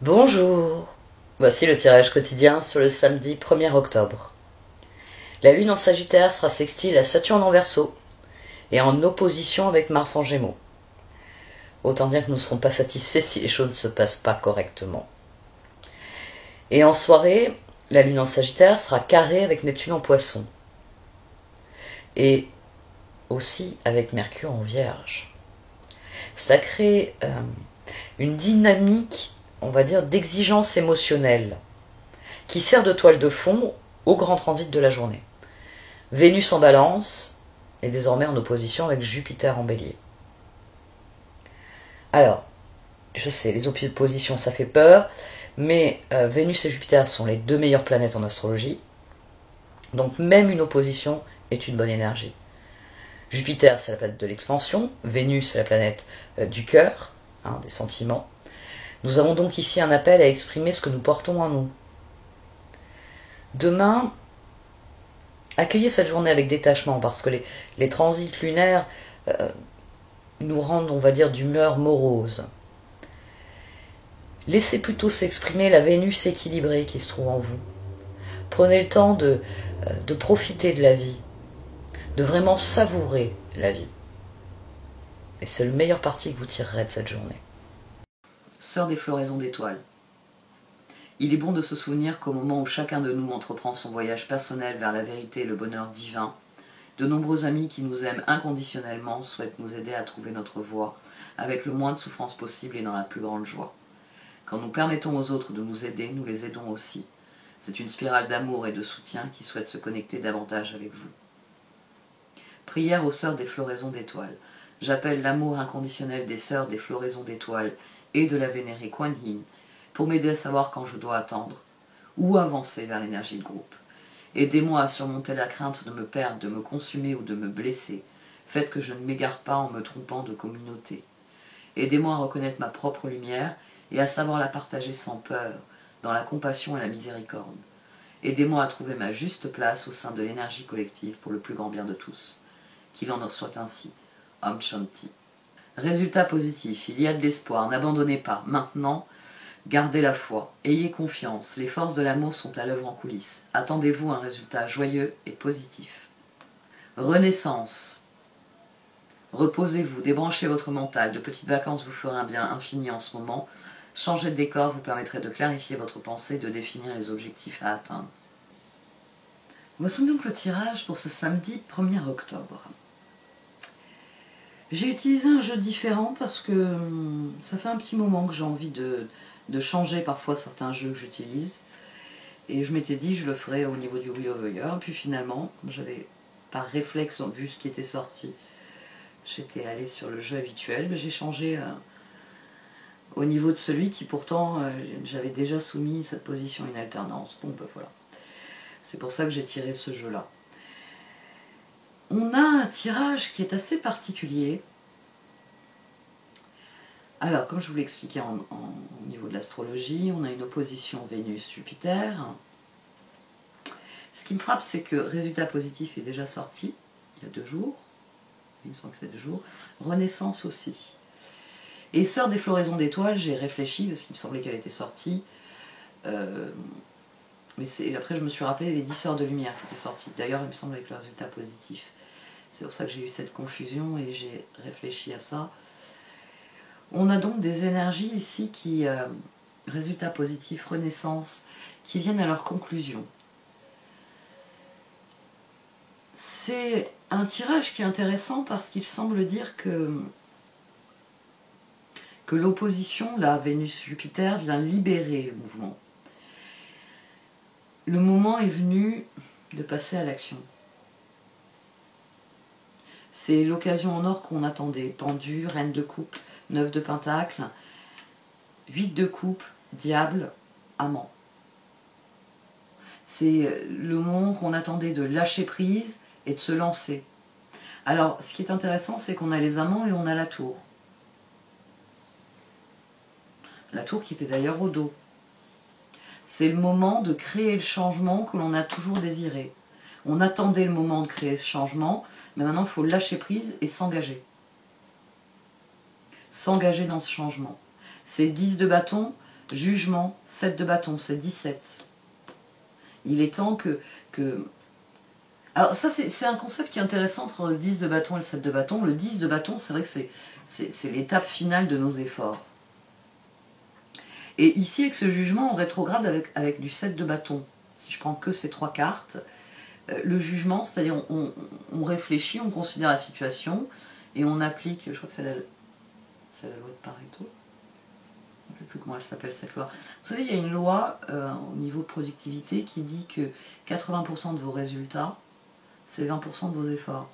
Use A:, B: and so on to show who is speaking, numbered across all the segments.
A: Bonjour, voici le tirage quotidien sur le samedi 1er octobre. La Lune en Sagittaire sera sextile à Saturne en Verseau et en opposition avec Mars en Gémeaux. Autant dire que nous ne serons pas satisfaits si les choses ne se passent pas correctement. Et en soirée, la Lune en Sagittaire sera carrée avec Neptune en Poisson et aussi avec Mercure en Vierge. Ça crée une dynamique, on va dire, d'exigence émotionnelle qui sert de toile de fond au grand transit de la journée. Vénus en Balance est désormais en opposition avec Jupiter en Bélier. Alors, je sais, les oppositions ça fait peur, mais Vénus et Jupiter sont les deux meilleures planètes en astrologie, donc même une opposition est une bonne énergie. Jupiter, c'est la planète de l'expansion, Vénus, c'est la planète du cœur, des sentiments. Nous avons donc ici un appel à exprimer ce que nous portons en nous. Demain, accueillez cette journée avec détachement, parce que les transits lunaires nous rendent, on va dire, d'humeur morose. Laissez plutôt s'exprimer la Vénus équilibrée qui se trouve en vous. Prenez le temps de profiter de la vie, de vraiment savourer la vie. Et c'est le meilleur parti que vous tirerez de cette journée. Sœur des floraisons d'étoiles. Il est bon de se souvenir qu'au moment où chacun de nous entreprend son voyage personnel vers la vérité et le bonheur divin, de nombreux amis qui nous aiment inconditionnellement souhaitent nous aider à trouver notre voie, avec le moins de souffrance possible et dans la plus grande joie. Quand nous permettons aux autres de nous aider, nous les aidons aussi. C'est une spirale d'amour et de soutien qui souhaite se connecter davantage avec vous. Prière aux sœurs des floraisons d'étoiles. J'appelle l'amour inconditionnel des sœurs des floraisons d'étoiles et de la vénérée Kuan Yin pour m'aider à savoir quand je dois attendre ou avancer vers l'énergie de groupe. Aidez-moi à surmonter la crainte de me perdre, de me consumer ou de me blesser. Faites que je ne m'égare pas en me trompant de communauté. Aidez-moi à reconnaître ma propre lumière et à savoir la partager sans peur, dans la compassion et la miséricorde. Aidez-moi à trouver ma juste place au sein de l'énergie collective pour le plus grand bien de tous. Qu'il en soit ainsi. Om Shanti. Résultat positif, il y a de l'espoir, n'abandonnez pas. Maintenant, gardez la foi, ayez confiance, les forces de l'amour sont à l'œuvre en coulisses. Attendez-vous un résultat joyeux et positif. Renaissance. Reposez-vous, débranchez votre mental, de petites vacances vous feront un bien infini en ce moment. Changer de décor vous permettrait de clarifier votre pensée, de définir les objectifs à atteindre. Voici donc le tirage pour ce samedi 1er octobre. J'ai utilisé un jeu différent parce que ça fait un petit moment que j'ai envie de changer parfois certains jeux que j'utilise. Et je m'étais dit je le ferais au niveau du Wheel of the Year. Puis finalement, j'avais par réflexe vu ce qui était sorti. J'étais allée sur le jeu habituel, mais j'ai changé au niveau de celui qui pourtant j'avais déjà soumis cette position à une alternance. Bon ben voilà. C'est pour ça que j'ai tiré ce jeu-là. On a un tirage qui est assez particulier. Alors, comme je vous l'expliquais au niveau de l'astrologie, on a une opposition Vénus-Jupiter. Ce qui me frappe, c'est que résultat positif est déjà sorti, il y a 2 jours. Il me semble que c'est 2 jours. Renaissance aussi. Et Sœur des floraisons d'étoiles, j'ai réfléchi, parce qu'il me semblait qu'elle était sortie. Mais après, je me suis rappelé les 10 sœurs de lumière qui étaient sorties. D'ailleurs, il me semble avec le résultat positif. C'est pour ça que j'ai eu cette confusion et j'ai réfléchi à ça. On a donc des énergies ici qui, résultat positif, renaissance, qui viennent à leur conclusion. C'est un tirage qui est intéressant parce qu'il semble dire que l'opposition, la Vénus-Jupiter, vient libérer le mouvement. Le moment est venu de passer à l'action. C'est l'occasion en or qu'on attendait. Pendu, reine de coupe, 9 de pentacle, 8 de coupe, diable, amant. C'est le moment qu'on attendait de lâcher prise et de se lancer. Alors, ce qui est intéressant, c'est qu'on a les amants et on a la tour. La tour qui était d'ailleurs au dos. C'est le moment de créer le changement que l'on a toujours désiré. On attendait le moment de créer ce changement, mais maintenant il faut lâcher prise et s'engager. S'engager dans ce changement. C'est 10 de bâton, Jugement, 7 de bâton, c'est 17. Il est temps que... Alors ça, c'est un concept qui est intéressant entre le 10 de bâton et le 7 de bâton. Le 10 de bâton, c'est vrai que c'est l'étape finale de nos efforts. Et ici, avec ce jugement, on rétrograde avec du 7 de bâton. Si je prends que ces 3 cartes, le jugement, c'est-à-dire on réfléchit, on considère la situation et on applique, je crois que c'est la loi de Pareto. Je ne sais plus comment elle s'appelle cette loi. Vous savez, il y a une loi au niveau de productivité qui dit que 80% de vos résultats, c'est 20% de vos efforts.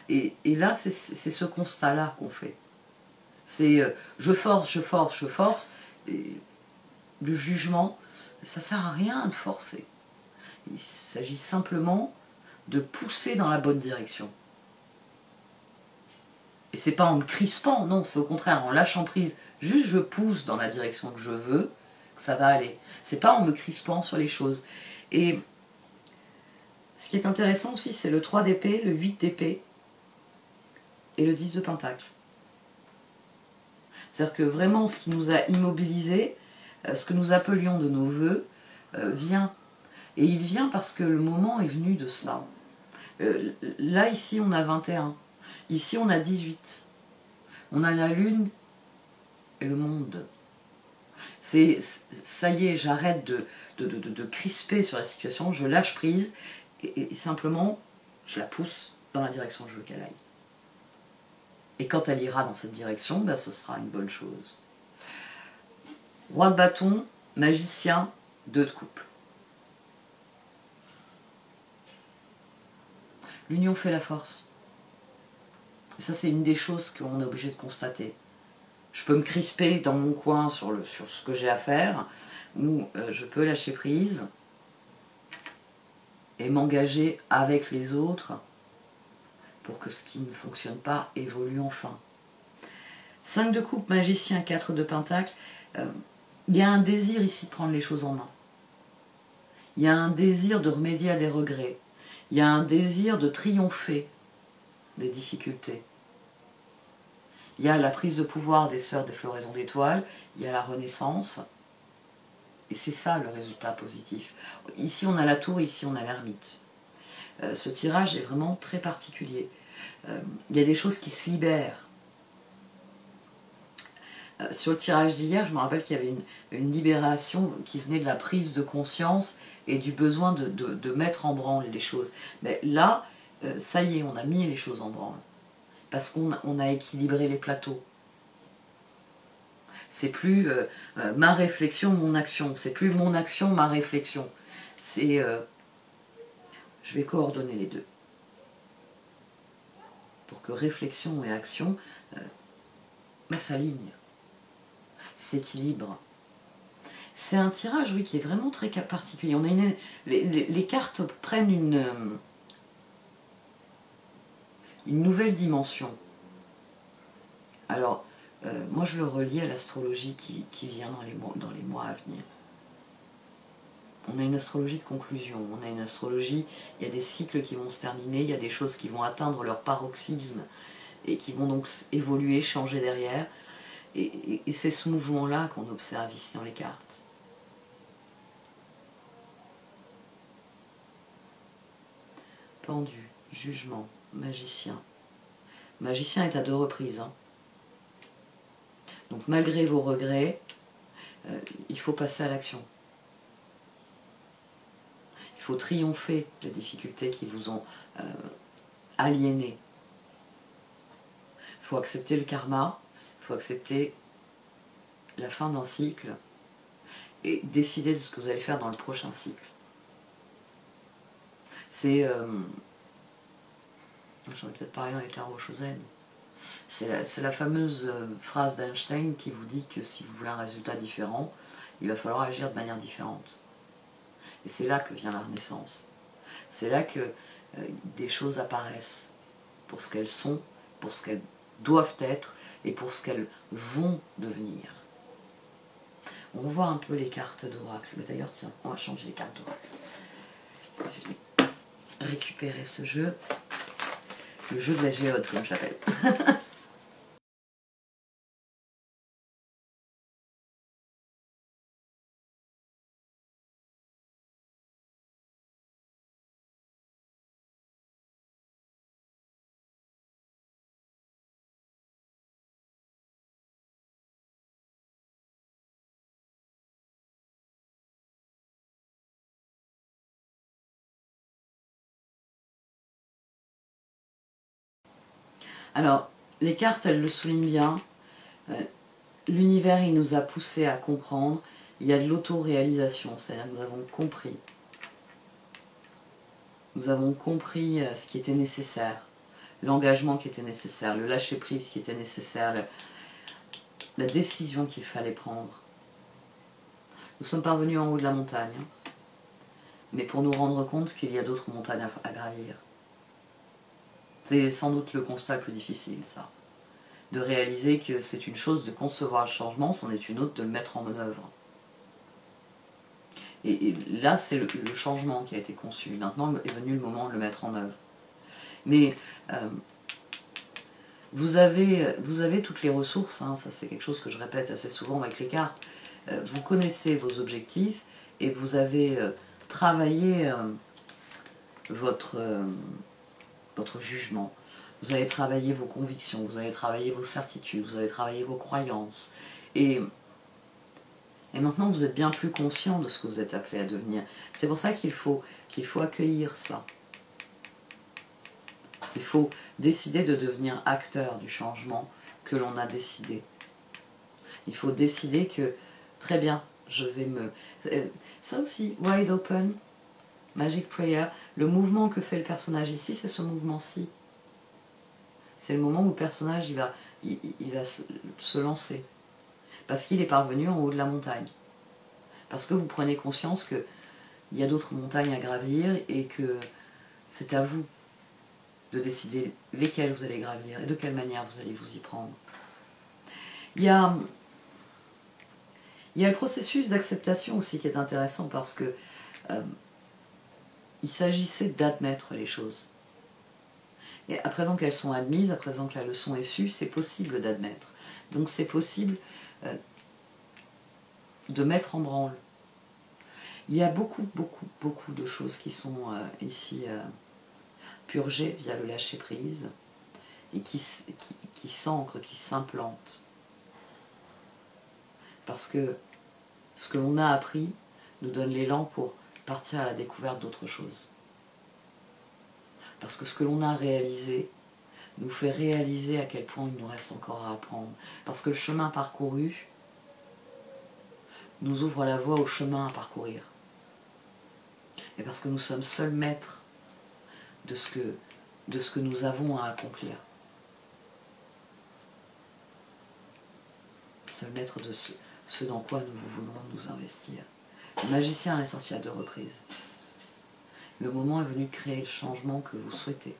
A: Et là, c'est ce constat-là qu'on fait. C'est je force. Et le jugement, ça ne sert à rien de forcer. Il s'agit simplement de pousser dans la bonne direction. Et c'est pas en me crispant, non, c'est au contraire en lâchant prise. Juste je pousse dans la direction que je veux, que ça va aller. C'est pas en me crispant sur les choses. Et ce qui est intéressant aussi, c'est le 3 d'épée, le 8 d'épée et le 10 de pentacle. C'est-à-dire que vraiment, ce qui nous a immobilisés, ce que nous appelions de nos voeux, vient. Et il vient parce que le moment est venu de cela. Là, ici, on a 21. Ici, on a 18. On a la lune et le monde. Ça y est, j'arrête de crisper sur la situation, je lâche prise et simplement, je la pousse dans la direction que je veux qu'elle aille. Et quand elle ira dans cette direction, ben, ce sera une bonne chose. Roi de bâton, magicien, 2 de coupe. L'union fait la force. Et ça, c'est une des choses qu'on est obligé de constater. Je peux me crisper dans mon coin sur ce que j'ai à faire, ou je peux lâcher prise et m'engager avec les autres pour que ce qui ne fonctionne pas évolue enfin. 5 de coupe, magicien, 4 de pentacle. Il y a un désir ici de prendre les choses en main. Il y a un désir de remédier à des regrets. Il y a un désir de triompher des difficultés. Il y a la prise de pouvoir des sœurs des floraisons d'étoiles, il y a la renaissance, et c'est ça le résultat positif. Ici on a la tour, ici on a l'ermite. Ce tirage est vraiment très particulier. Il y a des choses qui se libèrent. Sur le tirage d'hier, je me rappelle qu'il y avait une libération qui venait de la prise de conscience et du besoin de mettre en branle les choses. Mais là, ça y est, on a mis les choses en branle. Parce qu'on a équilibré les plateaux. C'est plus ma réflexion, mon action. C'est plus mon action, ma réflexion. C'est je vais coordonner les deux. Pour que réflexion et action s'alignent, s'équilibrent. C'est un tirage, oui, qui est vraiment très particulier. On a les cartes prennent une nouvelle dimension. Alors, moi je le relie à l'astrologie qui vient dans les mois à venir. On a une astrologie de conclusion, on a une astrologie, il y a des cycles qui vont se terminer, il y a des choses qui vont atteindre leur paroxysme et qui vont donc évoluer, changer derrière. Et c'est ce mouvement-là qu'on observe ici dans les cartes. Pendu, jugement, magicien. Magicien est à 2 reprises. Hein. Donc malgré vos regrets, il faut passer à l'action. Il faut triompher des difficultés qui vous ont aliéné. Il faut accepter le karma, il faut accepter la fin d'un cycle et décider de ce que vous allez faire dans le prochain cycle. C'est... j'en ai peut-être parlé dans les tarots Shozen. C'est la fameuse phrase d'Einstein qui vous dit que si vous voulez un résultat différent, il va falloir agir de manière différente. Et c'est là que vient la renaissance. C'est là que des choses apparaissent pour ce qu'elles sont, pour ce qu'elles doivent être et pour ce qu'elles vont devenir. On va voir un peu les cartes d'oracle. Mais d'ailleurs, tiens, on va changer les cartes d'oracle. Parce que je vais récupérer ce jeu. Le jeu de la géode, comme je l'appelle. Alors, les cartes, elles le soulignent bien. L'univers, il nous a poussé à comprendre. Il y a de l'auto-réalisation, c'est-à-dire que nous avons compris. Nous avons compris ce qui était nécessaire, l'engagement qui était nécessaire, le lâcher-prise qui était nécessaire, la décision qu'il fallait prendre. Nous sommes parvenus en haut de la montagne, mais pour nous rendre compte qu'il y a d'autres montagnes à gravir. C'est sans doute le constat le plus difficile, ça. De réaliser que c'est une chose de concevoir le changement, c'en est une autre de le mettre en œuvre. Et là, c'est le changement qui a été conçu. Maintenant est venu le moment de le mettre en œuvre. Mais vous avez toutes les ressources, hein, ça c'est quelque chose que je répète assez souvent avec les cartes. Vous connaissez vos objectifs et vous avez travaillé votre jugement. Vous avez travaillé vos convictions, vous avez travaillé vos certitudes, vous avez travaillé vos croyances. Et maintenant, vous êtes bien plus conscient de ce que vous êtes appelé à devenir. C'est pour ça qu'il faut accueillir cela. Il faut décider de devenir acteur du changement que l'on a décidé. Il faut décider que, très bien, je vais me... Ça aussi, wide open, magic prayer, le mouvement que fait le personnage ici, c'est ce mouvement-ci. C'est le moment où le personnage il va se lancer. Parce qu'il est parvenu en haut de la montagne. Parce que vous prenez conscience qu'il y a d'autres montagnes à gravir et que c'est à vous de décider lesquelles vous allez gravir et de quelle manière vous allez vous y prendre. Il y a le processus d'acceptation aussi qui est intéressant parce que il s'agissait d'admettre les choses. Et à présent qu'elles sont admises, à présent que la leçon est sue, c'est possible d'admettre. Donc c'est possible de mettre en branle. Il y a beaucoup de choses qui sont ici purgées via le lâcher-prise et qui s'ancrent, qui s'implantent. Parce que ce que l'on a appris nous donne l'élan pour partir à la découverte d'autres choses. Parce que ce que l'on a réalisé nous fait réaliser à quel point il nous reste encore à apprendre. Parce que le chemin parcouru nous ouvre la voie au chemin à parcourir. Et parce que nous sommes seuls maîtres de ce que nous avons à accomplir. Seuls maîtres de ce dans quoi nous voulons nous investir. Le magicien est sorti à 2 reprises. Le moment est venu de créer le changement que vous souhaitez.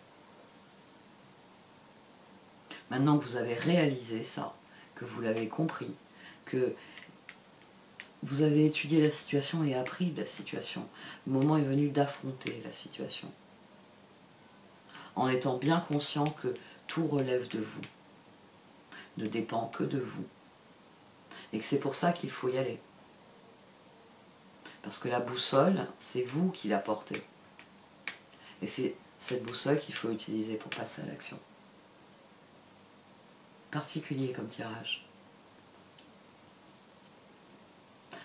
A: Maintenant que vous avez réalisé ça, que vous l'avez compris, que vous avez étudié la situation et appris de la situation, le moment est venu d'affronter la situation. En étant bien conscient que tout relève de vous, ne dépend que de vous. Et que c'est pour ça qu'il faut y aller. Parce que la boussole, c'est vous qui la portez. Et c'est cette boussole qu'il faut utiliser pour passer à l'action. Particulier comme tirage.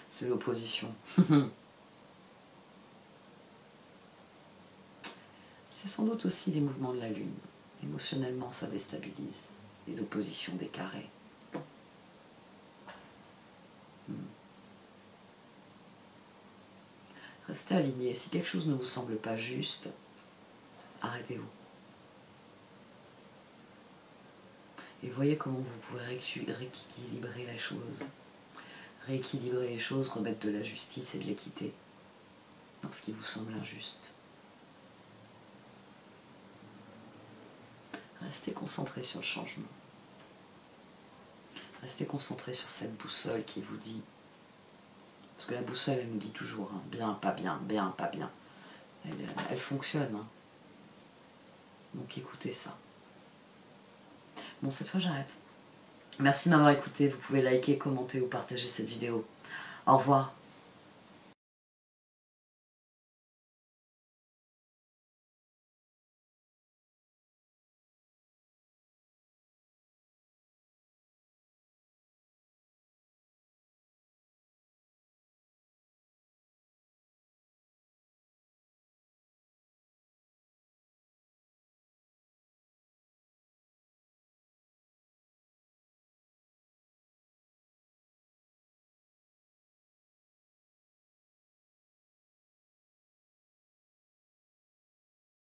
A: C'est l'opposition. C'est sans doute aussi les mouvements de la Lune. Émotionnellement, ça déstabilise. Les oppositions, des carrés. Restez aligné. Si quelque chose ne vous semble pas juste, arrêtez-vous. Et voyez comment vous pouvez rééquilibrer la chose. Rééquilibrer les choses, remettre de la justice et de l'équité dans ce qui vous semble injuste. Restez concentré sur le changement. Restez concentré sur cette boussole qui vous dit, parce que la boussole elle nous dit toujours, hein, bien, pas bien, bien, pas bien. Elle fonctionne. Hein. Donc écoutez ça. Bon, cette fois j'arrête. Merci de m'avoir écouté. Vous pouvez liker, commenter ou partager cette vidéo. Au revoir.